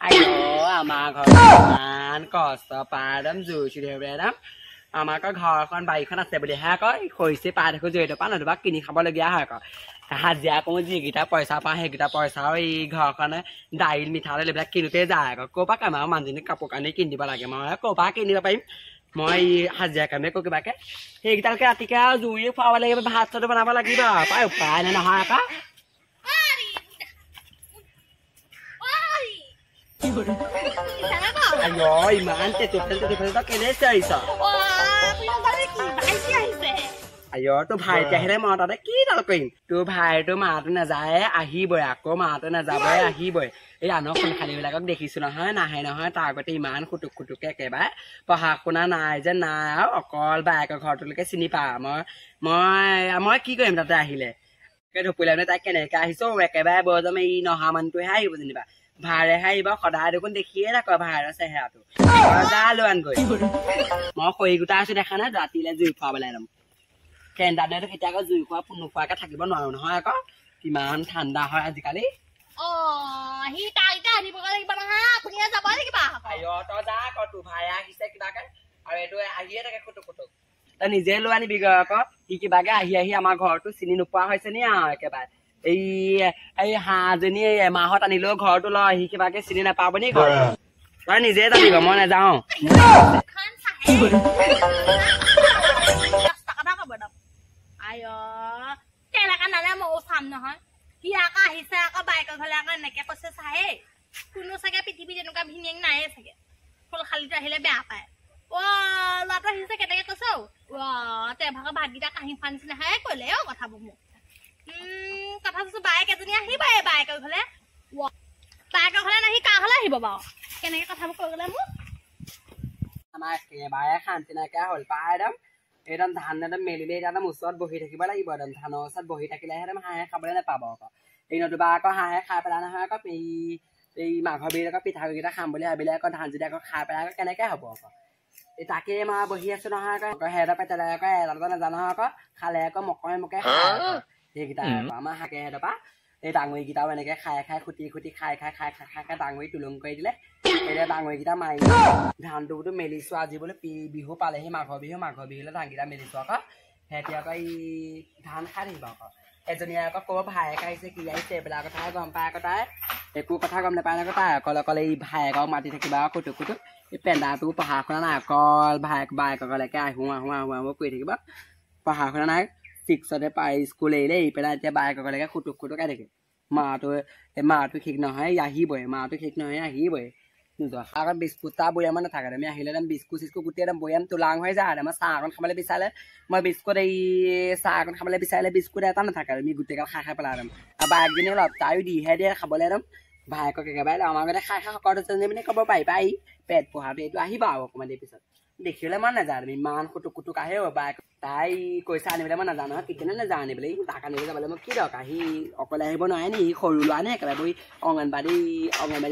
আইও আমাৰ ঘৰত কষ্ট পাদম জুইছি ধৰিবলৈ আমাৰ আকৌ ঘৰখন বাৰীখন আছে বুলিহে আকৌ খৰিছে পাই থাকো জড়িত পা নতুবা কিনি খাবলগীয়া হয় আকৌ হাজিৰা কৰো যিকেইটা পইচা পাওঁ সেইকেইটা পইচাও এই ঘৰখনে দাইল মিঠাতেল এইবিলাক কিনোতে যায় আকৌ ক'ৰ পৰা কাম আৰু মানুহজনী কাপোৰ কানি কিনি দিব লাগে মই ক'ৰ পৰা কিনিব পাৰিম মই হাজিৰা কামে কৰো কিবাকে সেইকেইটালৈকে ৰাতিকে আৰু জুইও খুৱাব লাগিব ভাত চাতো বনাব লাগিব পাই উপায় নে নহয় আকৌ আইও ইমান তেতুফেল কেনে চাইছ আইও তোৰ ভাইটি আহিলে মই তাতে কি ডাল কৰিম তোৰ ভাইটো মাতো নাযায় আহিবই আকৌ মাতো নাযাবই আহিবই এই আনৰ সোণখালীবিলাকক দেখিছো নহয় নাহে নহয় তাৰ আগতে ইমান খুটুকে একেবাৰে পঢ়া শুনা নাই যে নাই আৰু অকল বায়েকৰ ঘৰটোলৈকে চিনি পা মই কি কৰিম তাতে আহিলে ঢুপিলে মানে তাই কেনেকে আহিছো একেবাৰে বৰজমে ই নহা মানুহটোহে আহিব যেনিবা ভাড়েহে আহিব সদায় দেখোন দেখিয়ে থাক ভাড়ৰ চেহেৰাটো যা লৈ আনগৈ মই খৰি গোটা আছো দেখা নাই ৰাতিলে জুই খুৱাবলৈ একদম কেণ্ডাৰ দিনতো কেতিয়া আকৌ জুই খোৱা নোখোৱাকে থাকিব নোৱাৰো নহয় আকৌ কিমান ঠাণ্ডা হয় আজিকালি তোৰ ভাই আহিছে কিবাকে আৰু এইটো আহিয়ে থাকে খুটুক তই নিজে লৈ আনিবি আকৌ সি কিবাকে আহি আমাৰ ঘৰটো চিনি নোপোৱা হৈছে নি আৰু একেবাৰে এই হাঁহজনী এমাহত আনিলেও ঘৰটো লয় সি কিবাকে চিনি নাপাব নি ঘৰ তই নিজে জানিব মই নাযাওঁ নহয় সি আকৌ আহিছে আকৌ বাইকৰ ঘৰলে আকৌ এনেকে কৈছে চাহে কোনো চাগে পৃথিৱীত এনেকুৱা ভিনিয়েক নাইয়ে চাগে ফুল খালিটো আহিলে বেয়া পায় ল'ৰাটো আহিছে কেনেকে কৈছে তে ভাগৰ ভাতকেইটা কাঁহি খোৱা নিচিনাহে ক'লে কথাবোৰ মোক কথা কৈছো বাইক এজনী আহিবা বাইকৰ ঘৰলে নাহি কাৰ ঘৰলে আহিব বাৰু কেনেকে কথাবোৰ কৈ গ'লে মোক আমাৰ একেবাৰে শান্তি নাইকিয়া হ'ল পাই একদম ধান মেলিলে এতিয়া ওচৰত বহি থাকিব লাগিব একদম ধানৰ ওচৰত বহি থাকিলেহে হাঁহে খাবলৈ নাপাব আকৌ এই নতুবা আকৌ হাঁহে খাই পেলাই নহয় আকৌ এই মাঘৰ বিহুত আকৌ পিঠাগুড়িকেইটা খাম বুলি ভাবিলে আকৌ ধান যদি আকৌ খাই পেলাই আকৌ কেনেকে হ'ব আকৌ এই তাকে মই বহি আছো নহয় আকৌ সিহঁতৰ পেটেলে আকৌ এটা নাজানো আকৌ খালে আকৌ মকে খাই সেইকেইটা আমাৰ হাকে সিহঁতৰ পৰা এই ডাঙৰিকেইটাও এনেকে খাই খুটি খাই ডাঙৰি তুলুং কৰি দিলে এতিয়া ডাঙৰিকেইটা মাৰি ধানটোতো মেলিছো আজি বোলে বিহু পালেহি মাঘৰ বিহুলৈ ধানকেইটা মেলিছো আকৌ সিহঁতি আকৌ এই ধান খাই থাকিব আকৌ এজনীয়ে আকৌ ক'ব ভায়েক আহিছে কি আহিছে এইবিলাক কথাই গম পায় আকৌ তাই একো কথা গম নাপায় আকৌ তাই অকল এই ভায়েকক মাতি থাকিবা আৰু কুটুক এই পেণ্ডাটো পঢ়া শুনা নাই অকল বায়েকলৈকে আহোঁ কৰি থাকিব পঢ়া শুনা নাই 6তে পাই স্কুল এৰিলে এই পেলাই এতিয়া বায়েকলৈকে কুটুক খাই থাকে মাটো ঠিক নহয় আহিবই নিজৰ আগত বিস্কুটটা বৈয়ামত নাথাকে আমি আহিলে বিস্কুট গোটেই একদম বৈয়াম তোলাং হৈ যায় আমাৰ চাহ অকণ খাবলৈ বিচাৰিলে মই বিস্কুট এই চাহ অকণ খাবলৈ বিচাৰিলে বিস্কুট এটা নাথাকে আমি গোটেইগাল খাই পেলাই একদম আৰু বায়েকজনী অলপ তাইও দিহে দিয়ে খাবলৈ একদম ভায়েকক একেবাৰে আমাৰ আগতে খাই সকলোজনী মানে ক'ব পাৰিবা এই পেট পোহাটো এইটো আহিবা আৰু অকণমান দেৰি পিছত দেখিবলৈ মই নাজানো তুমি ইমান কুটুক আহে বায়েক তাই কৈছে আনিবলৈ মই নাজানো কেতিয়ানে নাজানো আনিবলৈ তাক আনিবলৈ যাবলৈ মই কি দৰকাৰ সি অকলে আহিব নোৱাৰে নি সৰু লোৱা নে একেবাৰে বহি অংগনবাদী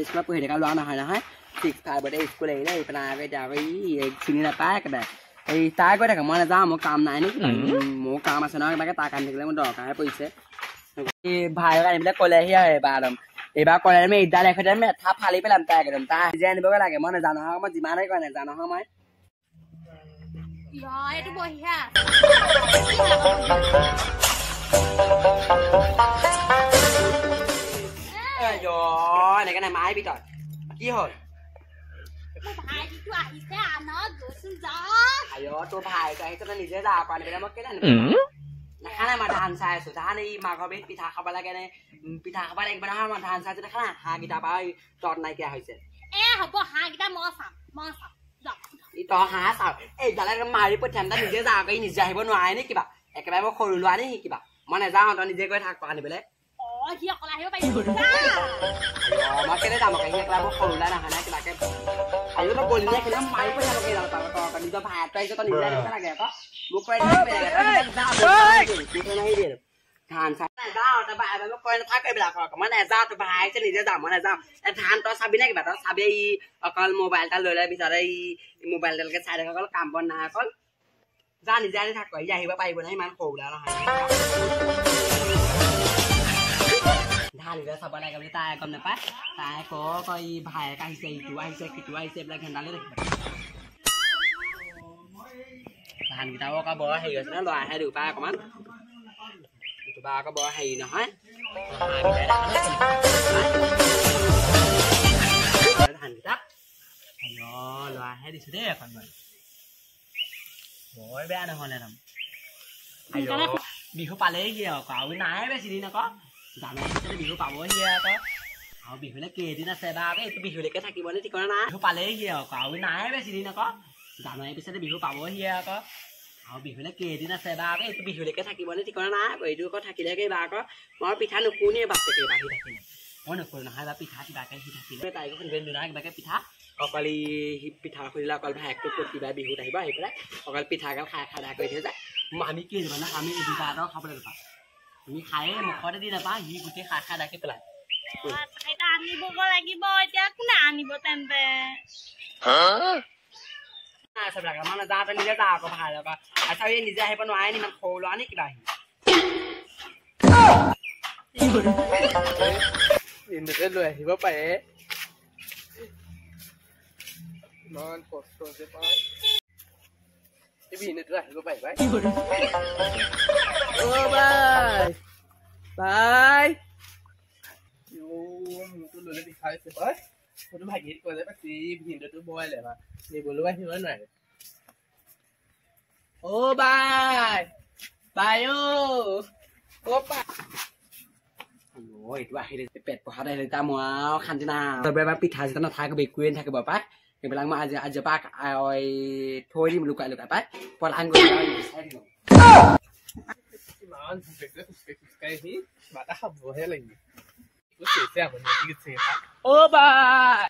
স্কুলত পঢ়ি থকা লোৱা নহয় 6-5তে স্কুল আহিলে এই পেলাই আকৌ এতিয়া আকৌ চিনি নাপায় একেবাৰে এই তাই কৈ থাকে মই নাযাওঁ মোৰ কাম নাই নেকি মোৰ কাম আছে নহয় কিবাকে তাক আনি থাকিলে মোৰ দৰকাৰহে পৰিছে এই ভাইক আনিবলৈ ক'লেহি আৰু এইবাৰ ক'লে আমি ইডাল এখেতে মেথা ফালি পেলাম তাই একদম তাই নিজে আনিবগৈ লাগে মই নাজানো নহয় মই যিমানেই কয় নাজানো নহয় মই এইটো বঢ়িয়া এনেকে নামাৰিবি তই কি হ'ল তোৰ ভাইটো আহিছে তই নিজে যা পানী পেলাই মই কেলে আনিব দেখা নাই মই ধান চাই আছো ধান এই মাঘৰ বিহুত পিঠা খাব লাগে নে পিঠা খাব লাগিব নহয় মই ধান চাইছো দেখা নাই হাঁহকেইটাৰ পৰা তত নাইকিয়া হৈছে হ'ব হাঁহকেইটা মই চাম তই হাঁহ চাও এইডালে মাৰি পঠিয়াম তই নিজে যা কৰি নিজে আহিব নোৱাৰে নে কিবা একেবাৰে মই সৰু লোৱা নে কিবা মই নাযাওঁ তই নিজে গৈ থাক আনিবলৈ মই কেলে যাম সি একেবাৰে মই সৰু লোৱা নহয় নাই কিবাকে আৰু তই গলি নে খেলি মাৰি পঠিয়াম নিজৰ ভাইটো আহিছে তই নিজে আনিব লাগে আকৌ মোক কৈ ধান চাই নাযাওঁ তই বাই মোক কৈ নাথাক এইবিলাক মই নাযাওঁ তোৰ ভাই আহিছে নিজে যাওঁ মই নাযাওঁ ধান তই চাবি নে কিবা তই চাবি এই অকল মোবাইল এটা লৈ বিচাৰে এই মোবাইলটালৈকে চাই থাক অকল কাম বন নাই অকল যা নিজে আনি থাক আহিব পাৰিব নহয় ইমান সৰু নহয় ঢালিলে চাব লাগে বুলি তাই গম নাপায় তাই কয় ভায়েক আহিছে ইটো আহিছে সিটো আহিছে এইবিলাক ঘেন্দালে দেখিব ধানকেইটাও আকৌ বৰ হেৰি হৈছে ন লৰাহে দিওঁ পাই অকণমান ইটোবা আকৌ বৰ হেৰি নহয় ধানকেইটা লৰাহে দিছো দেই এখন মই বৰ বেয়া নহ'লে একদম বিহু পালেহি আকৌ আৰু নাই বেছি দিন আকৌ জানুৱাৰী পিছতে বিহু পাবহি আকৌ আৰু বিহুলৈ কেইদিন আছে বা আকৌ এইটো বিহুলৈকে থাকিবলৈ ঠিকনা নাই বিহু পালেহি আকৌ আৰু নাই বেছি দিন আকৌ জানুৱাৰী পিছতে বিহু পাবহি আকৌ আৰু বিহুলৈ কেইদিন আছে বা আকৌ এইটো বিহুলৈকে থাকিবলৈ ঠিকনা নাই আকৌ এইটো আকৌ থাকিলেগৈ বা আকৌ মই পিঠা নুশুনিয়ে বাপ কেইবা সি থাকিলে মই নুশুনো নহয় বা পিঠা কিবাকে সি থাকিলে তাইকো শুনিব নোৱাৰা কিবাকে পিঠা অকল সি পিঠা খুলিলে অকল ভায়েকটো প্ৰতিবাৰে বিহুত আহিব আহি পেলাই অকল পিঠাগাল খাই খাই কৰি থৈ যায় আমি কি যাবা না আমি দুটা এটা খাবলৈ নাপাওঁ আমি খায়ে মুখতে দি নাপাওঁ সি গোটেই খাই খাই ডাকি পেলাই আনিব লাগিব এতিয়া কোনে আনিব তেন্তে চববিলাক আমাৰ যাওঁতে নিজে যাওঁ আকৌ ভাল আকৌ আচ্ছা এই নিজে আহিব নোৱাৰে নি ইমান সৰু ল'ৰা নি কিবা আহি লৈ আহিব পাৰে ইমান কষ্ট যে পায় আহিব পাৰিবা অ' বাই বাই মোৰতো ল'লে বিষাইছে হয় মোৰতো ভাগিত ক'লে পাছি ভিনদেউটো বইলে বা নিবলৈও আহিব নোৱাৰে অ' বাই বাই অ' পাই এইটো আহিলে পেট পঢ়াত আহিলে তাৰ মই আৰু শান্তি নাই এবাৰ পিঠা চিঠা নাথাকিব একোৱে নাথাকিব পাই এইবিলাক মই আজিৰ পৰা থৈ দিম লুকাই লুকাই পাই পলাং গৈ বিচাৰি দিওঁ ইমান খোজকাঢ়ি সি বাটা খাবহে লাগিব অ' বাই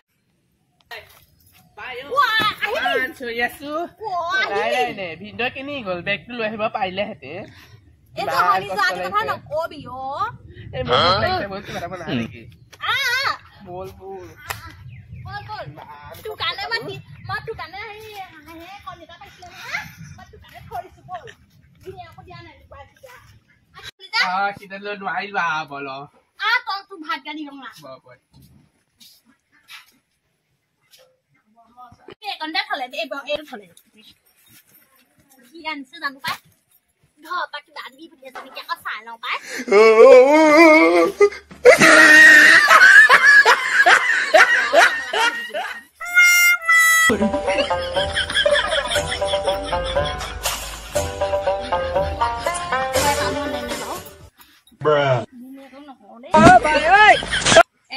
আছো নাই ভিনদেউ কিনি গ'ল বেগটো লৈ আহিব পাৰিলেহেঁতেন নোৱাৰিবা বল ভাত গাড়ী ৰঙা থলে এইটো থলে কি আনিছে জানো পাই ঘৰ পৰা কিবা আনি পঠিয়াইছে নেকি আকৌ চাই লওঁ পাই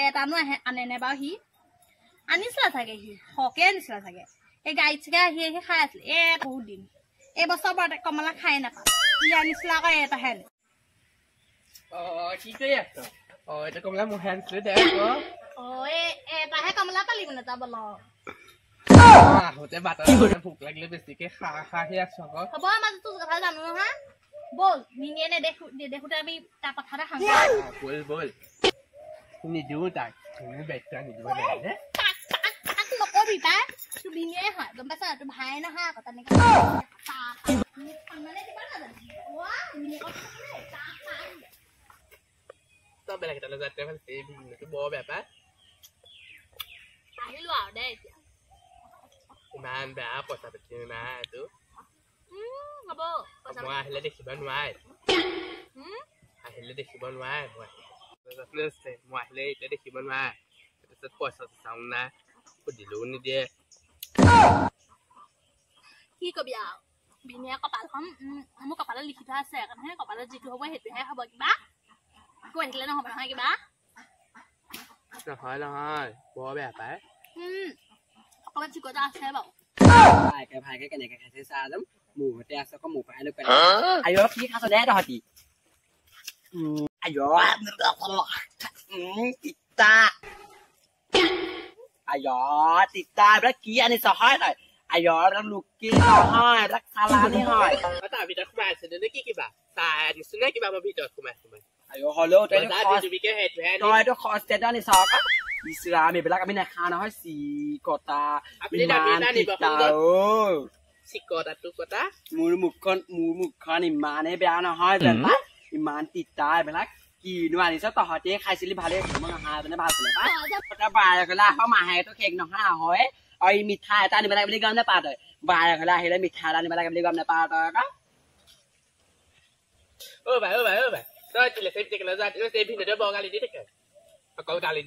এটানো আনে নে বাৰু সি আনিছিলা চাগে সি সকে আনিছিলা চাগে এই গাড়ীত চাগে আহি আহি খাই আছিলে বহুত দিন এইবছৰ বৰ কমলা খাই নাপাওঁ ই আনিছিলা আকৌ এটাহে আনে কি কৰি আছ এটা কমলা মোহে আনিছিলো দে এটাহে কমলা পালি মানে যাবল আহোঁতে বাটত ভোক লাগিলে বেছিকে খাই আছো আকৌ হ'ব আমাৰ তোৰ কথা জানো নহয় বল মিনিয়ে নেদেখোতে আমি তাৰ কথাটা খাম বল নিদিও তাক বেগটো আনি দিব লাগে নকবি পাই তোৰ ভিনিয়ে হয় গম পাইছা তোৰ ভাই নহয় আকৌ তেনেকে তই বেলেগ এটা যাতে ভাল এই ভিনটো বৰ বেয়া পায় আহিলো আৰু দে এতিয়া ইমান বেয়া পইচা পাতি নাই এইটো হ'ব মই আহিলে দেখিব নোৱাৰে আহিলে দেখিব নোৱাৰে মই আহিলে এতিয়া দেখিব নোৱাৰে তাৰপিছত পইচা চাওঁ নাই সুধিলেও নিদিয়ে কি কবি আৰু ভিনিয়ে কপালখন মোৰ কপালত লিখি থোৱা আছে কাৰণেহে কপালত যিটো হ'ব সেইটোহে হ'ব কিবা কৈ থাকিলে নহ'ব নহয় কিবা নহয় বৰ বেয়া পায় অকণমান চিকতা আছে বাৰু ভাইকে কেনেকে খাইছে চাহ যাম মোৰ ঘৰতে আছে আকৌ মোৰ পৰাই লৈ পেলাই আই কি খাইছ দে তহঁতি তিতা তিতা এইবিলাক কি আনিছ হয় তই লোকেল নহয় এইবিলাক চালানি হয় তাৰ ভিতৰত সোমাই আছে নে কি কিবা চাহ আনিছো নে কিবা মই ভিতৰত সোমাই হ'লেও তইতো খৰচটো আনিছ আকৌ ইছৰাম এইবিলাক আমি নাখাওঁ নহয় চিকতা মোৰ মুখখন ইমানেই বেয়া নহয় ইমান তিতা এইবিলাক কি কি নোৱাৰিছ তহঁতে খাইছিলি ভালে মই নাখাই মানে ভাল পালে পাই বাৰ গলা মাহেতো কেক নহয় হয় আৰু এই মিঠা এটা আনিব লাগে বুলি গম নাপাওঁ তই বাৰ গলা আহিলে মিঠা এটা আনিব লাগে বুলি গম নাপাওঁ তই আকৌ অ ভাই তই তিলে চেপ টেকেলা যা সেই ভিনদেউ বৰ গালি দি থাকে আকৌ গালি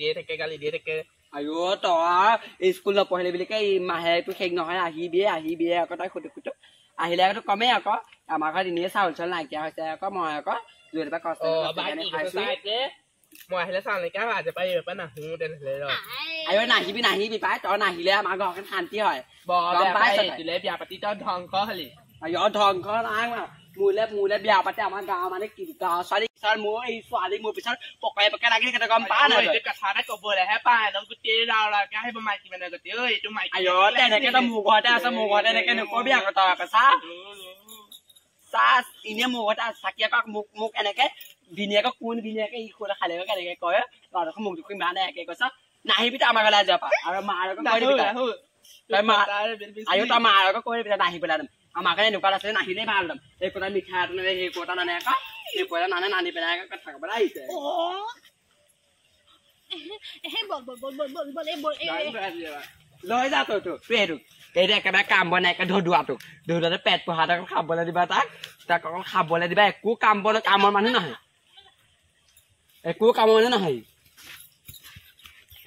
দিয়ে থাকে আইও তই স্কুল নপঢ়িলে বুলি কে মাহেটো শেষ নহয় আহিবি আকৌ তই খুটু আহিলে আকৌ কমেই আকৌ আমাৰ ঘৰত এনেই চাউল নাইকিয়া হৈছে আকৌ মই আকৌ যোৱা কষ্ট মই আহিলে চাউল নাইকিয়া হয় আজি পৰা নাহো তেনেহলে আইও নাহিবি পাই তই নাহিলে আমাৰ ঘৰখন শান্তি হয় দিলে বিয়া পাতি তই ধ্বংস হলি আইও ধ্বংস নাই মোলে বিয়া পাতি আমাৰ গাঁৱৰ মানে গাঁৱৰ ছোৱালী পিছত মোৰ এই ছোৱালী মোৰ পিছত পকাই লাগি থাকে গম পা নাই কথা এটা কবলেহে পাই গোটেই ৰাওৰাকে আহিব মাইকী মানে গোটেই এইটো মাইকী আইও তেনেকে তই মোৰ ঘৰতে আছে মোৰ ঘৰতে এনেকে নকবি আকৌ তই আকৌ চাহ এনে মোৰ ঘৰতে চাকি আকৌ মোক এনেকে ভিনিয়েকে কোন ভিনিয়েকে ই খোলা খালে কেনেকে কয় তহঁতক মোক দেখোন ইমান একে কৈছ নাহিবি তই আমাৰ ঘৰলৈ আজি পৰা আৰু মাৰ আকৌ কৈ দিবি আইও তই মাৰ আকৌ কৈ দিবি নাহি পেলাই আমাৰ কাৰণে এনেকুৱা আছে নাহিলেই ভাল একদম এই কথা মিঠা এটা নানে সেই কথা নানে আকৌ এই কথা নানি পেলাই কথা ক'বলৈ আহিছে লৈ যা তই সেইটো এইটো একেবাৰে কাম বনাই ধুৱাটো পেট পোহাটো খাবলৈ দিবা তাক অকল খাবলৈ দিবা একো কামৰ মানুহ নহয় একো কামৰ মানুহ নহয়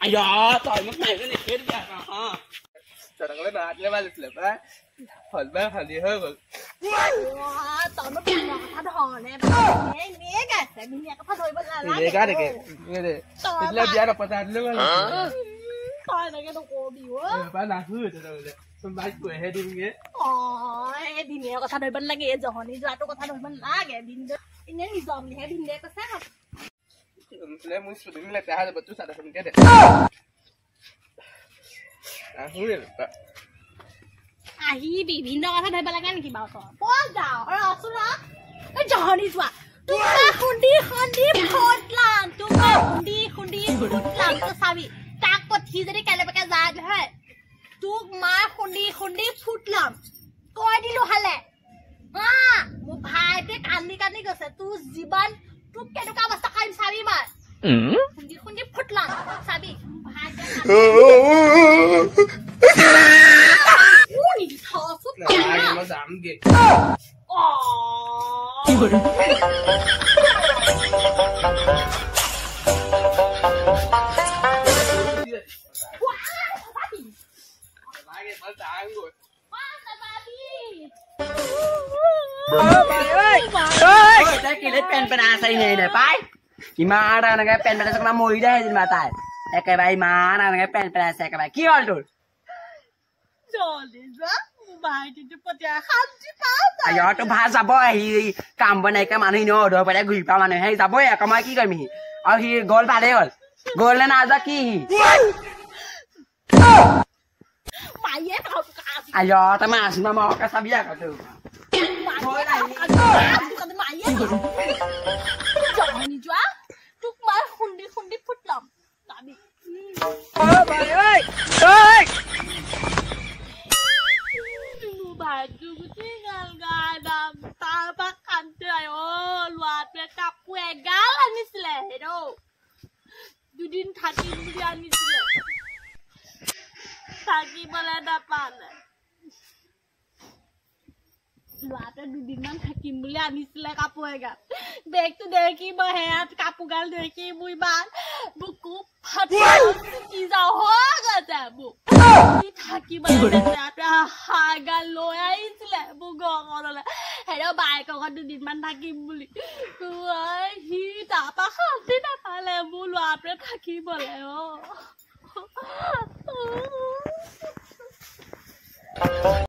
আইয়া তই মোক নাহিলে নিখেই দিয়া তহঁতকলে নাৰাতিলে ভাল আছিলে প্ৰায় হলবাৰ ভালি হৈ গ'ল বিয়া নপতা দিলে নাহো বাইকহে দিমগে দিনে কথা ধৰিব নালাগে জহনি যোৱাটো কথা ধৰিব নালাগে এনে নিজৰ বুলিহে ভিন্দে কৈছে মোৰ চুলিং লেতেৰা হৈ যাব তোৰ চাদৰখনকে দে আহিবি ভিন্ন কথা ধৰিব লাগে নেকি বাৰু তই ক'ত যাওঁ ৰচোন জহনি যোৱা তোমাৰ খুন্দি ফুটলাম তোমাৰ খুন্দি ফুটলাম তই চাবি তাক পঠি যদি কেনেবাকে যায় নহয় তোক মাৰ খুন্দি ফুটলাম কৈ দিলো হালে মোৰ ভাইটোৱে কান্দি গৈছে তোৰ জীৱন তোক কেনেকুৱা অৱস্থা কৰিম চাবি মাৰ খুন্দি ফুটলাম চাবি যামগে পেন পেন আছে নে পাই ইমান এনেকে পেন পেন আছে মৰি যায় যেনিবা তাই একেবাৰে ইমান এনেকে পেন পেন আছে একেবাৰে কি হ'ল তোৰ তো ভাল যাব সি কাম বনাইকে মানুহ এনেও অধৰ পেলাই ঘূৰি পা মানুহ সেই যাবই আকৌ মই কি কৰিম সি আৰু সি গ'ল ভালেই হ'ল গ'ল নে নাযা কি তই মাছ মকে চাবি আকৌ তোৰ তোক মাৰ খুন্দি ফুটলাম ভাইটো গোটেই গাল গাই দাম তাৰপৰা কান্দে ল'ৰাটোৱে কাপোৰ এগাল আনিছিলে সেইটো দুদিন থাকিম বুলি আনিছিলে থাকিবলৈ নাপালে ল'ৰাটোৱে দুদিনমান থাকিম বুলি আনিছিলে কাপোৰ এগাল বেগটো দেখি মই সেয়াত কাপোৰ গাল দেখি মোৰ ইমান বুকু ফাটি যাওঁ হৈ গৈছে মোক থাকিবলৈ গাল লৈ আহিছিলে মোৰ ঘৰখনলে হেৰি বাইকৰ ঘৰত দুদিনমান থাকিম বুলি সি তাৰপৰা শান্তি নাপালে মোৰ ল'ৰাটোৱে থাকিবলৈ